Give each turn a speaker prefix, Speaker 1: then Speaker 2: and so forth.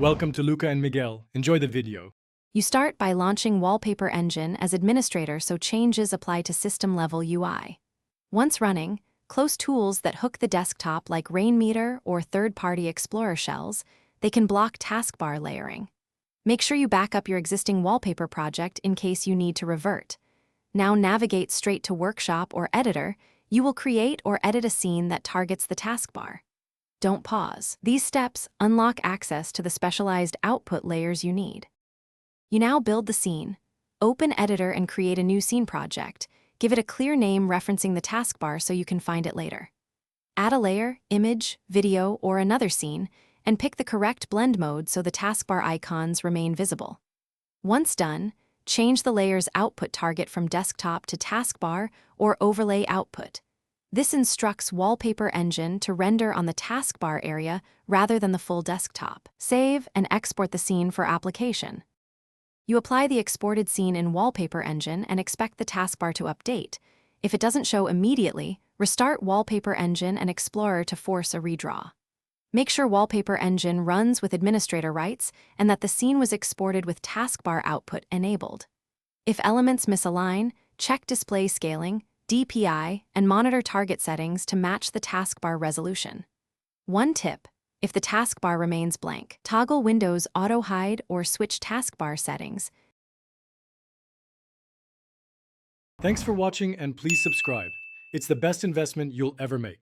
Speaker 1: Welcome to Luca and Miguel. Enjoy the video.
Speaker 2: You start by launching Wallpaper Engine as administrator so changes apply to system-level UI. Once running, close tools that hook the desktop like Rainmeter or third-party Explorer shells. They can block taskbar layering. Make sure you back up your existing wallpaper project in case you need to revert. Now navigate straight to Workshop or Editor. You will create or edit a scene that targets the taskbar. Don't pause. These steps unlock access to the specialized output layers you need. You now build the scene. Open Editor and create a new scene project. Give it a clear name referencing the taskbar so you can find it later. Add a layer, image, video, or another scene, and pick the correct blend mode so the taskbar icons remain visible. Once done, change the layer's output target from desktop to taskbar or overlay output. This instructs Wallpaper Engine to render on the taskbar area rather than the full desktop. Save and export the scene for application. You apply the exported scene in Wallpaper Engine and expect the taskbar to update. If it doesn't show immediately, restart Wallpaper Engine and Explorer to force a redraw. Make sure Wallpaper Engine runs with administrator rights and that the scene was exported with taskbar output enabled. If elements misalign, check display scaling, DPI, and monitor target settings to match the taskbar resolution. One tip: if the taskbar remains blank, toggle Windows Auto Hide or switch taskbar settings.
Speaker 1: Thanks for watching and please subscribe. It's the best investment you'll ever make.